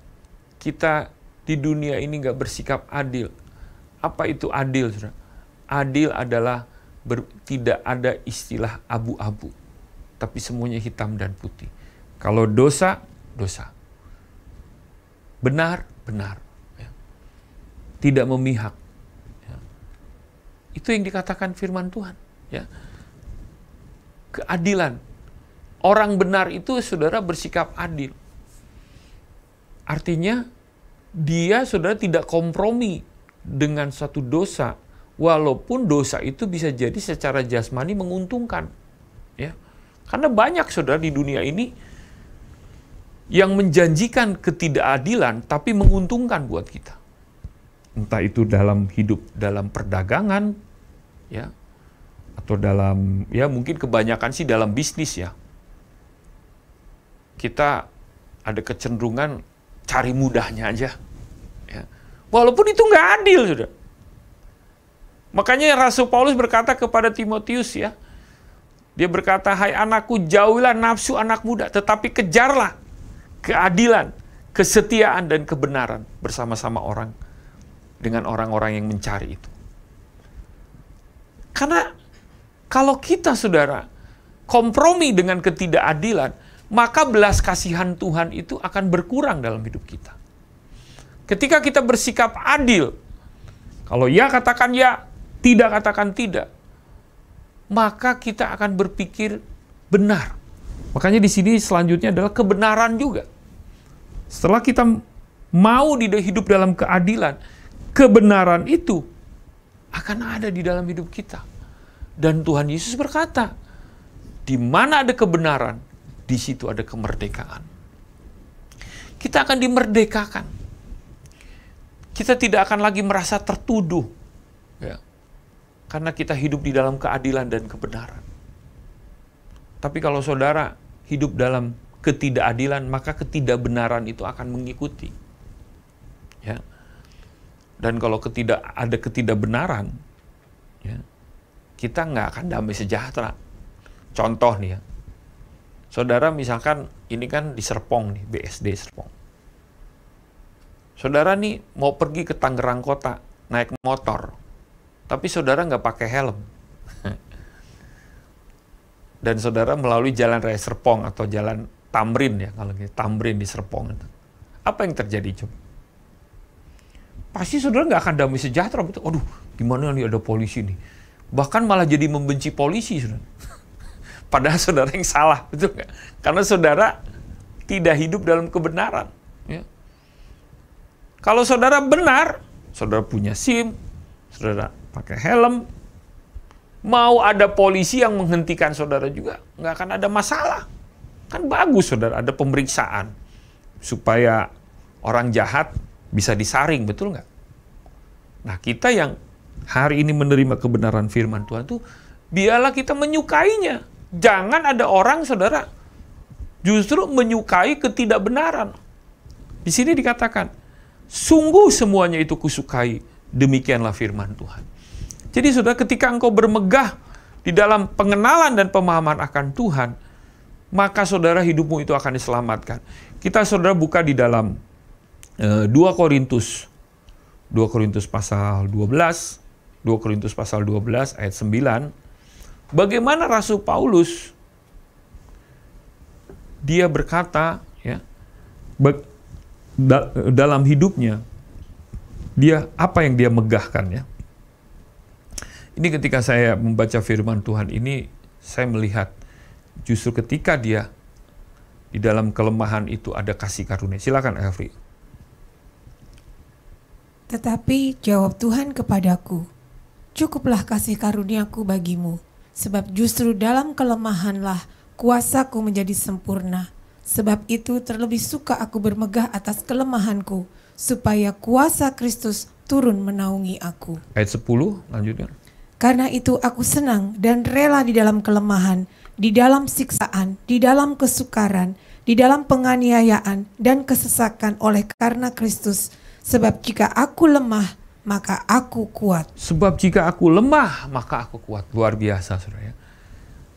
kita di dunia ini nggak bersikap adil. Apa itu adil, saudara? Adil adalah tidak ada istilah abu-abu, tapi semuanya hitam dan putih. Kalau dosa, dosa. Benar, benar. Ya. Tidak memihak. Ya. Itu yang dikatakan firman Tuhan. Ya. Keadilan. Orang benar itu, saudara, bersikap adil. Artinya, dia, saudara, tidak kompromi dengan satu dosa, walaupun dosa itu bisa jadi secara jasmani menguntungkan. Ya. Karena banyak, saudara, di dunia ini yang menjanjikan ketidakadilan tapi menguntungkan buat kita. Entah itu dalam hidup, dalam perdagangan, ya, atau dalam, ya mungkin kebanyakan sih dalam bisnis, ya. Kita ada kecenderungan cari mudahnya aja, ya. Walaupun itu nggak adil, sudah. Makanya Rasul Paulus berkata kepada Timotius, ya, dia berkata, hai anakku, jauhilah nafsu anak muda, tetapi kejarlah keadilan, kesetiaan, dan kebenaran bersama-sama dengan orang-orang yang mencari itu. Karena kalau kita, saudara, kompromi dengan ketidakadilan, maka belas kasihan Tuhan itu akan berkurang dalam hidup kita. Ketika kita bersikap adil, Kalau ya katakan ya, tidak katakan tidak, maka kita akan berpikir benar. Makanya di sini selanjutnya adalah kebenaran juga. Setelah kita mau hidup dalam keadilan, kebenaran itu akan ada di dalam hidup kita. Dan Tuhan Yesus berkata, di mana ada kebenaran, di situ ada kemerdekaan. Kita akan dimerdekakan. Kita tidak akan lagi merasa tertuduh, ya, karena kita hidup di dalam keadilan dan kebenaran. Tapi kalau saudara hidup dalam ketidakadilan, maka ketidakbenaran itu akan mengikuti. Ya. Dan kalau ada ketidakbenaran, ya, kita nggak akan damai sejahtera. Contoh nih ya, saudara misalkan ini kan di Serpong nih, BSD Serpong. Saudara nih mau pergi ke Tangerang Kota naik motor, tapi saudara nggak pakai helm. Dan saudara melalui jalan raya Serpong atau jalan Tamrin ya, kalau gitu, Tamrin di Serpong itu. Apa yang terjadi coba? Pasti saudara nggak akan damai sejahtera. Betul. Aduh, gimana nih ada polisi nih. Bahkan malah jadi membenci polisi, saudara. Padahal saudara yang salah, betul nggak? Karena saudara tidak hidup dalam kebenaran. Ya. Kalau saudara benar, saudara punya SIM, saudara pakai helm, mau ada polisi yang menghentikan saudara juga, nggak akan ada masalah. Kan bagus saudara, ada pemeriksaan. Supaya orang jahat bisa disaring, betul nggak? Nah kita yang hari ini menerima kebenaran firman Tuhan itu, biarlah kita menyukainya. Jangan ada orang saudara justru menyukai ketidakbenaran. Di sini dikatakan, sungguh semuanya itu kusukai, demikianlah firman Tuhan. Jadi saudara, ketika engkau bermegah di dalam pengenalan dan pemahaman akan Tuhan, maka saudara hidupmu itu akan diselamatkan. Kita saudara buka di dalam 2 Korintus pasal 12, 2 Korintus pasal 12 ayat 9. Bagaimana Rasul Paulus dia berkata ya, dalam hidupnya dia apa yang dia megahkan ya. Ini ketika saya membaca firman Tuhan ini, saya melihat justru ketika dia di dalam kelemahan itu ada kasih karunia. Silakan Every. Tetapi jawab Tuhan kepadaku, cukuplah kasih karuniaku bagimu, sebab justru dalam kelemahanlah kuasaku menjadi sempurna. Sebab itu terlebih suka aku bermegah atas kelemahanku, supaya kuasa Kristus turun menaungi aku. Ayat 10, lanjutkan. Karena itu aku senang dan rela di dalam kelemahan, di dalam siksaan, di dalam kesukaran, di dalam penganiayaan dan kesesakan oleh karena Kristus. Sebab jika aku lemah, maka aku kuat. Sebab jika aku lemah, maka aku kuat. Luar biasa, saudara.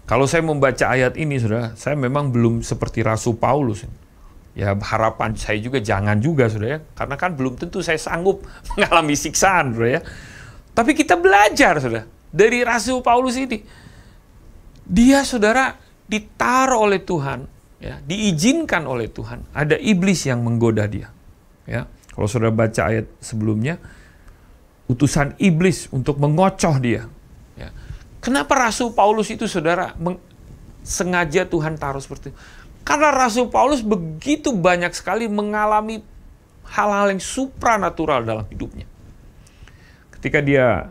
Kalau saya membaca ayat ini, saudara, saya memang belum seperti Rasul Paulus. Ya harapan saya juga jangan juga, saudara. Karena kan belum tentu saya sanggup mengalami siksaan, saudara. Tapi kita belajar, saudara, dari Rasul Paulus ini. Dia, saudara, ditaruh oleh Tuhan, ya, diizinkan oleh Tuhan. Ada iblis yang menggoda dia. Ya, kalau saudara baca ayat sebelumnya, utusan iblis untuk mengocoh dia. Ya. Kenapa Rasul Paulus itu, saudara, sengaja Tuhan taruh seperti itu? Karena Rasul Paulus begitu banyak sekali mengalami hal-hal yang supranatural dalam hidupnya. Ketika dia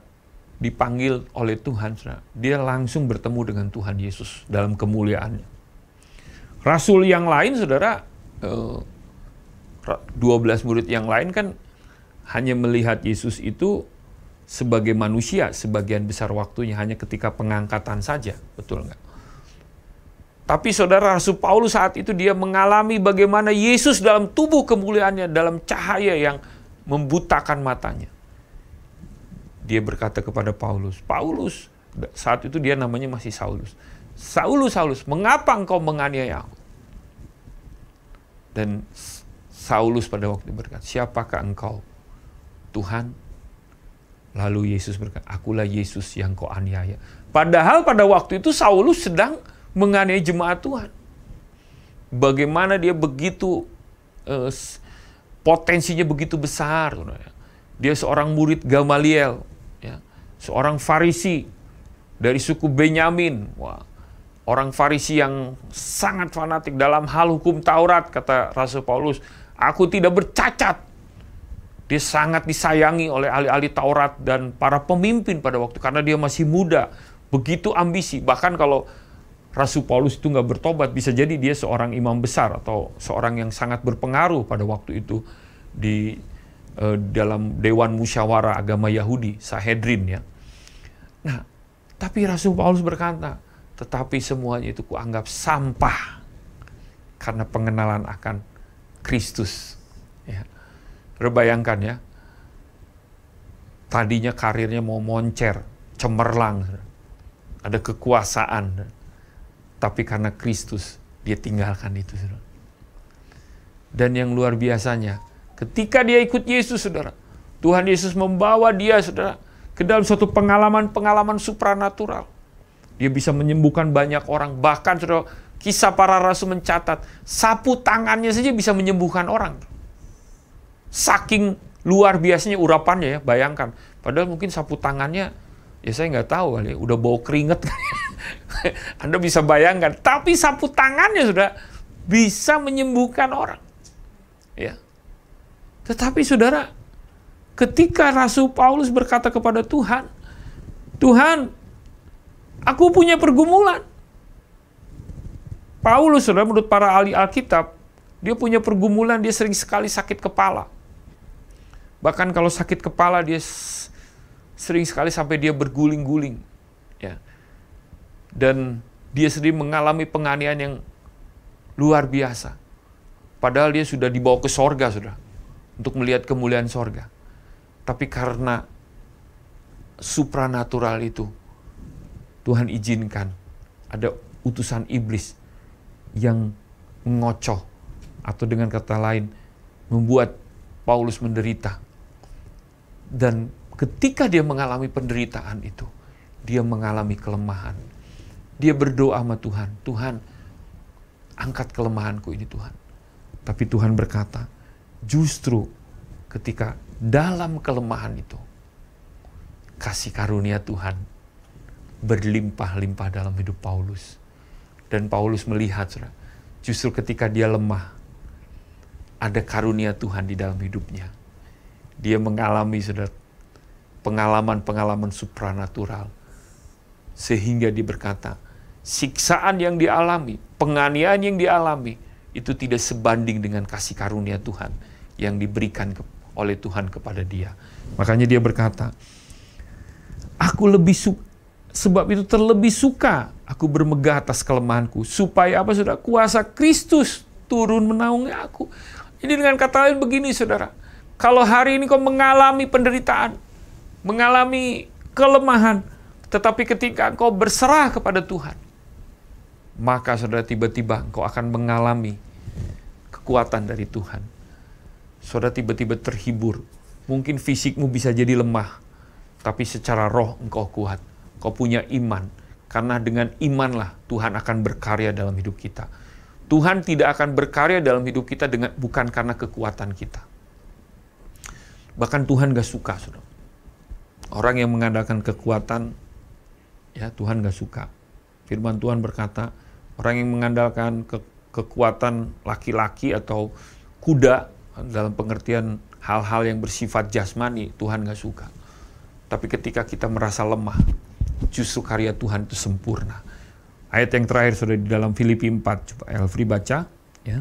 dipanggil oleh Tuhan, saudara, dia langsung bertemu dengan Tuhan Yesus dalam kemuliaannya. Rasul yang lain, saudara, 12 murid yang lain kan hanya melihat Yesus itu sebagai manusia, sebagian besar waktunya hanya ketika pengangkatan saja, betul nggak? Tapi saudara, Rasul Paulus saat itu dia mengalami bagaimana Yesus dalam tubuh kemuliaannya, dalam cahaya yang membutakan matanya. Dia berkata kepada Paulus, Paulus, saat itu dia namanya masih Saulus. Saulus, Saulus, mengapa engkau menganiaya aku? Dan Saulus pada waktu itu berkata, siapakah engkau? Tuhan. Lalu Yesus berkata, akulah Yesus yang kau aniaya. Padahal pada waktu itu Saulus sedang menganiaya jemaat Tuhan. Bagaimana dia begitu, potensinya begitu besar. Dia seorang murid Gamaliel, ya, seorang Farisi dari suku Benyamin. Wah, orang Farisi yang sangat fanatik dalam hal hukum Taurat, kata Rasul Paulus. Aku tidak bercacat. Dia sangat disayangi oleh ahli-ahli Taurat dan para pemimpin pada waktu, karena dia masih muda, begitu ambisi. Bahkan kalau Rasul Paulus itu nggak bertobat, bisa jadi dia seorang imam besar atau seorang yang sangat berpengaruh pada waktu itu di dalam Dewan Musyawarah Agama Yahudi, Sanhedrin, ya. Nah, tapi Rasul Paulus berkata, tetapi semuanya itu kuanggap sampah karena pengenalan akan Kristus. Ya. Bayangkan ya, tadinya karirnya mau moncer, cemerlang, ada kekuasaan, tapi karena Kristus dia tinggalkan itu. Dan yang luar biasanya, ketika dia ikut Yesus, saudara, Tuhan Yesus membawa dia, saudara, ke dalam suatu pengalaman supranatural. Dia bisa menyembuhkan banyak orang. Bahkan, saudara, Kisah Para Rasul mencatat, sapu tangannya saja bisa menyembuhkan orang. Saking luar biasanya urapannya, ya, bayangkan. Padahal mungkin sapu tangannya, ya saya nggak tahu kali, udah bau keringet. Anda bisa bayangkan. Tapi sapu tangannya, sudah bisa menyembuhkan orang. Ya. Tetapi saudara, ketika Rasul Paulus berkata kepada Tuhan, Tuhan, aku punya pergumulan. Paulus, saudara, menurut para ahli Alkitab, dia punya pergumulan, dia sering sekali sakit kepala. Bahkan kalau sakit kepala, dia sering sekali sampai dia berguling-guling. Ya. Dan dia sendiri mengalami penganiayaan yang luar biasa. Padahal dia sudah dibawa ke sorga, saudara, untuk melihat kemuliaan sorga. Tapi karena supranatural itu, Tuhan izinkan ada utusan iblis yang mengocoh, atau dengan kata lain, membuat Paulus menderita. Dan ketika dia mengalami penderitaan itu, dia mengalami kelemahan. Dia berdoa sama Tuhan, Tuhan, angkat kelemahanku ini, Tuhan. Tapi Tuhan berkata, justru ketika dalam kelemahan itu, kasih karunia Tuhan berlimpah-limpah dalam hidup Paulus. Dan Paulus melihat, saudara, justru ketika dia lemah, ada karunia Tuhan di dalam hidupnya. Dia mengalami, saudara, pengalaman-pengalaman supranatural. Sehingga dia berkata, siksaan yang dialami, penganiayaan yang dialami, itu tidak sebanding dengan kasih karunia Tuhan yang diberikan oleh Tuhan kepada dia. Makanya dia berkata, aku lebih sebab itu terlebih suka aku bermegah atas kelemahanku, supaya apa, saudara? Kuasa Kristus turun menaungi aku. Ini dengan kata lain begini, saudara. Kalau hari ini kau mengalami penderitaan, mengalami kelemahan, tetapi ketika engkau berserah kepada Tuhan, maka saudara, tiba-tiba engkau akan mengalami kekuatan dari Tuhan. Saudara tiba-tiba terhibur. Mungkin fisikmu bisa jadi lemah, tapi secara roh engkau kuat. Kau punya iman. Karena dengan imanlah Tuhan akan berkarya dalam hidup kita. Tuhan tidak akan berkarya dalam hidup kita bukan karena kekuatan kita. Bahkan Tuhan gak suka, saudara. Orang yang mengandalkan kekuatan, ya Tuhan gak suka. Firman Tuhan berkata, orang yang mengandalkan kekuatan laki-laki atau kuda, dalam pengertian hal-hal yang bersifat jasmani, Tuhan gak suka. Tapi ketika kita merasa lemah, justru karya Tuhan itu sempurna. Ayat yang terakhir sudah di dalam Filipi 4, coba Elfri baca, ya.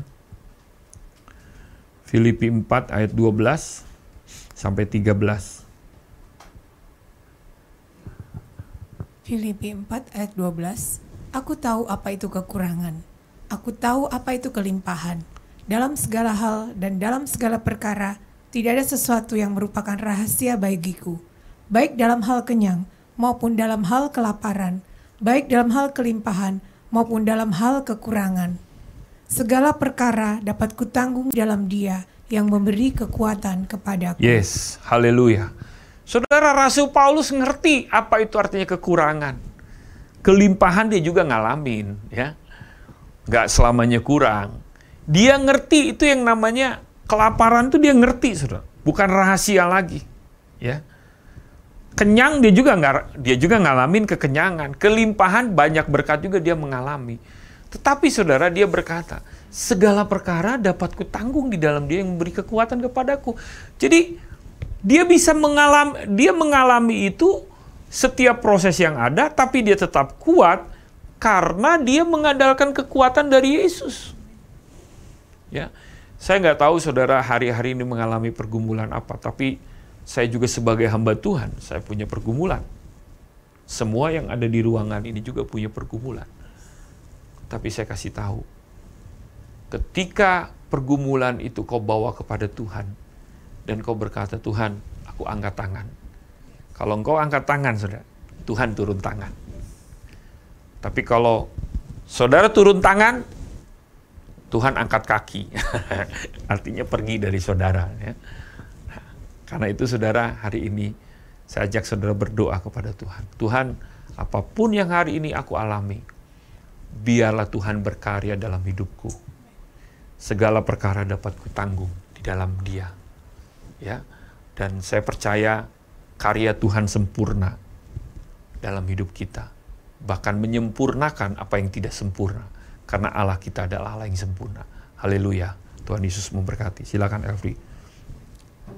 Filipi 4 ayat 12 sampai 13. Filipi 4 ayat 12. Aku tahu apa itu kekurangan. Aku tahu apa itu kelimpahan. Dalam segala hal dan dalam segala perkara, tidak ada sesuatu yang merupakan rahasia bagiku. Baik dalam hal kenyang maupun dalam hal kelaparan, baik dalam hal kelimpahan maupun dalam hal kekurangan. Segala perkara dapat kutanggung dalam Dia yang memberi kekuatan kepadaku. Yes, haleluya. Saudara, Rasul Paulus ngerti apa itu artinya kekurangan. Kelimpahan dia juga ngalamin, ya. Gak selamanya kurang. Dia ngerti itu yang namanya kelaparan, itu dia ngerti, saudara. Bukan rahasia lagi. Ya. Kenyang dia juga ngalamin kekenyangan, kelimpahan banyak berkat juga dia mengalami. Tetapi saudara, dia berkata, segala perkara dapat kutanggung di dalam Dia yang memberi kekuatan kepadaku. Jadi dia bisa mengalami itu setiap proses yang ada, tapi dia tetap kuat karena dia mengandalkan kekuatan dari Yesus. Ya, saya nggak tahu saudara hari-hari ini mengalami pergumulan apa, tapi saya juga sebagai hamba Tuhan, saya punya pergumulan. Semua yang ada di ruangan ini juga punya pergumulan. Tapi saya kasih tahu, ketika pergumulan itu kau bawa kepada Tuhan, dan kau berkata, Tuhan, aku angkat tangan. Kalau engkau angkat tangan, saudara, Tuhan turun tangan. Tapi kalau saudara turun tangan, Tuhan angkat kaki. Artinya pergi dari saudara. Ya. Karena itu saudara, hari ini saya ajak saudara berdoa kepada Tuhan. Tuhan, apapun yang hari ini aku alami, biarlah Tuhan berkarya dalam hidupku. Segala perkara dapat kutanggung di dalam Dia. Ya. Dan saya percaya karya Tuhan sempurna dalam hidup kita. Bahkan menyempurnakan apa yang tidak sempurna. Karena Allah kita adalah Allah yang sempurna. Haleluya. Tuhan Yesus memberkati. Silakan Elfri.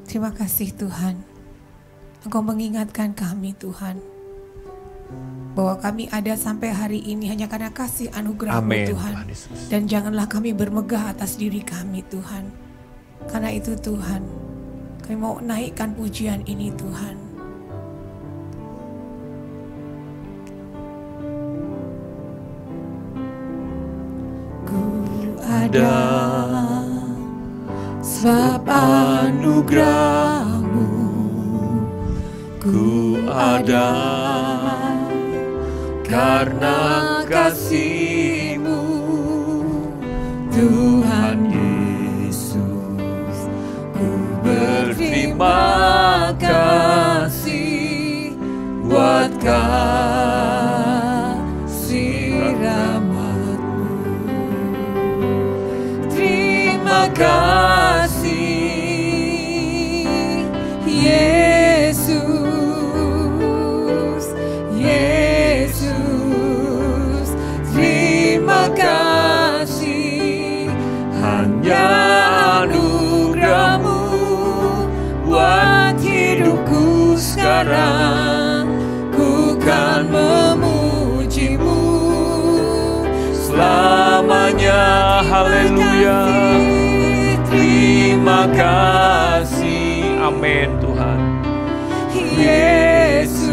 Terima kasih Tuhan. Engkau mengingatkan kami Tuhan, bahwa kami ada sampai hari ini hanya karena kasih anugerah-Mu Tuhan. Dan janganlah kami bermegah atas diri kami Tuhan. Karena itu Tuhan, kami mau naikkan pujian ini Tuhan. Ku ada sebab anugerah-Mu, ku ada karena kasih-Mu, Tuhan Yesus. Ku berterima kasih buat kasih rahmat-Mu. Terima kasih Yesus, Yesus. Terima kasih, hanya anugerah-Mu buat hidupku sekarang. Ku kan memuji-Mu selamanya. Haleluya. Terima kasih. Amin Tuhan. Yesus,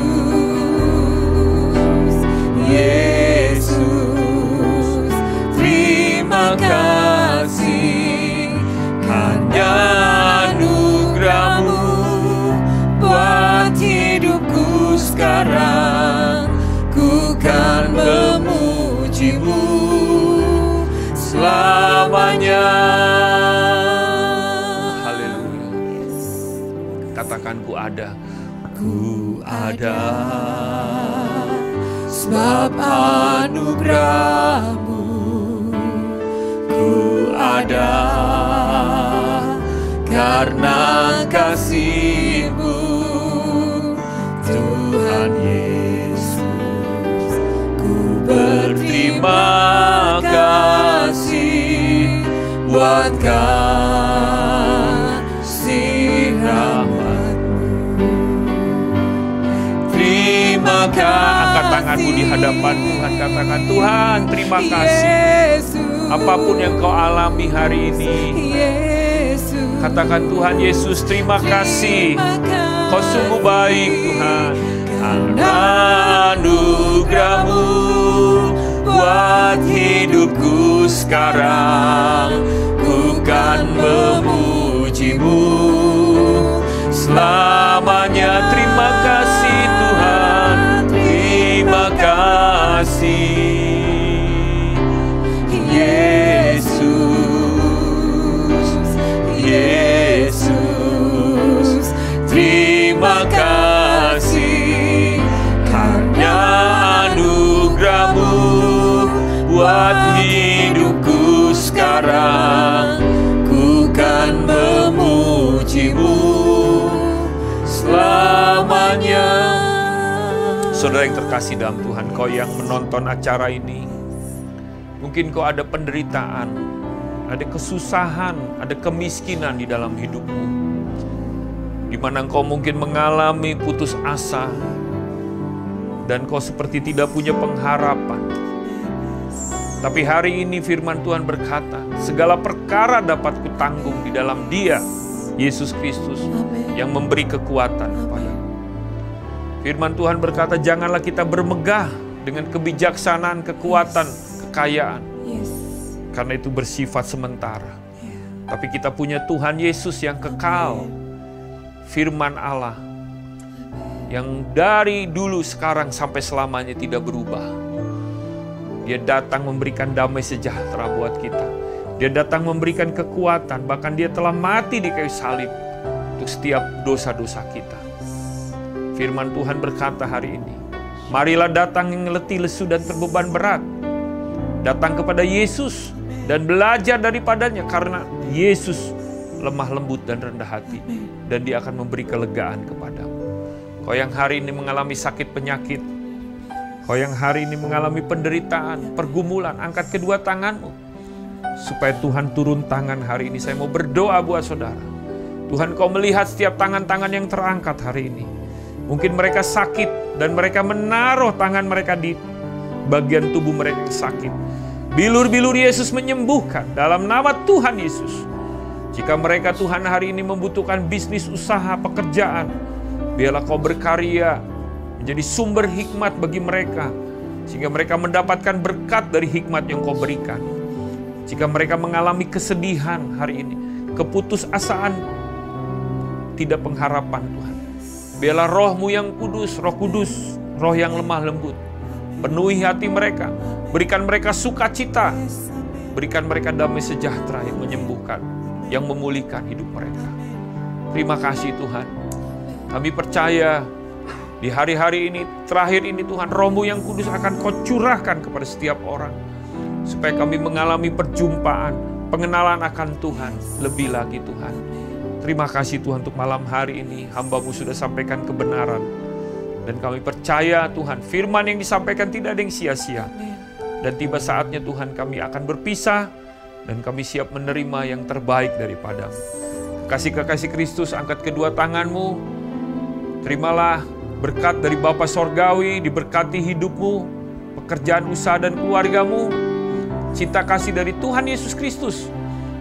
Yesus. Terima kasih, hanya anugerah-Mu buat hidupku sekarang. Ku kan memuji-Mu selamanya. Katakan ku ada. Ku ada sebab anugerah-Mu. Ku ada karena kasih-Mu, Tuhan Yesus. Ku berterima kasih buat kasih rahmat-Mu. Terima kasih. Angkat tanganmu di hadapan Tuhan. Katakan, Tuhan terima kasih. Apapun yang kau alami hari ini, katakan, Tuhan Yesus terima kasih. Kau sungguh baik Tuhan. Karena anugerah-Mu buat hidupku sekarang. Ku kan memuji-Mu selamanya. Terima kasih Tuhan. Terima kasih Yesus, Yesus. Terima kasih karena anugerah-Mu buat hidupku sekarang. Ku kan Saudara yang terkasih dalam Tuhan, kau yang menonton acara ini, mungkin kau ada penderitaan, ada kesusahan, ada kemiskinan di dalam hidupmu, di mana kau mungkin mengalami putus asa, dan kau seperti tidak punya pengharapan. Tapi hari ini firman Tuhan berkata, segala perkara dapat kutanggung di dalam Dia, Yesus Kristus, yang memberi kekuatan kepadamu. Firman Tuhan berkata, janganlah kita bermegah dengan kebijaksanaan, kekuatan, kekayaan. Karena itu bersifat sementara. Tapi kita punya Tuhan Yesus yang kekal. Firman Allah yang dari dulu, sekarang, sampai selamanya tidak berubah. Dia datang memberikan damai sejahtera buat kita. Dia datang memberikan kekuatan. Bahkan Dia telah mati di kayu salib untuk setiap dosa-dosa kita. Firman Tuhan berkata hari ini, marilah datang yang letih, lesu, dan terbeban berat. Datang kepada Yesus dan belajar daripadanya, karena Yesus lemah lembut dan rendah hati, dan Dia akan memberi kelegaan kepadamu. Kau yang hari ini mengalami sakit penyakit, kau yang hari ini mengalami penderitaan, pergumulan, angkat kedua tanganmu, supaya Tuhan turun tangan hari ini. Saya mau berdoa buat saudara. Tuhan, kau melihat setiap tangan-tangan yang terangkat hari ini. Mungkin mereka sakit dan mereka menaruh tangan mereka di bagian tubuh mereka yang sakit. Bilur-bilur Yesus menyembuhkan dalam nama Tuhan Yesus. Jika mereka, Tuhan, hari ini membutuhkan bisnis, usaha, pekerjaan, biarlah kau berkarya menjadi sumber hikmat bagi mereka, sehingga mereka mendapatkan berkat dari hikmat yang kau berikan. Jika mereka mengalami kesedihan hari ini, keputusasaan, tidak pengharapan, Tuhan, biarlah roh-Mu yang kudus, Roh Kudus, roh yang lemah lembut, penuhi hati mereka, berikan mereka sukacita, berikan mereka damai sejahtera yang menyembuhkan, yang memulihkan hidup mereka. Terima kasih Tuhan. Kami percaya di hari-hari ini, terakhir ini Tuhan, roh-Mu yang kudus akan kau curahkan kepada setiap orang, supaya kami mengalami perjumpaan, pengenalan akan Tuhan lebih lagi Tuhan. Terima kasih Tuhan untuk malam hari ini, hamba-Mu sudah sampaikan kebenaran. Dan kami percaya Tuhan, firman yang disampaikan tidak ada yang sia-sia. Dan tiba saatnya Tuhan kami akan berpisah, dan kami siap menerima yang terbaik daripada-Mu. Kekasih-kekasih Kristus, angkat kedua tangan-Mu. Terimalah berkat dari Bapa Sorgawi, diberkati hidup-Mu, pekerjaan, usaha, dan keluarga-Mu. Cinta kasih dari Tuhan Yesus Kristus,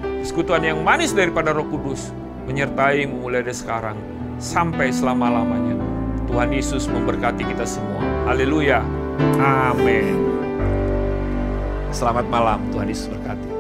persekutuan yang manis daripada Roh Kudus, menyertai-Mu mulai dari sekarang sampai selama-lamanya. Tuhan Yesus memberkati kita semua. Haleluya. Amin. Selamat malam. Tuhan Yesus berkati.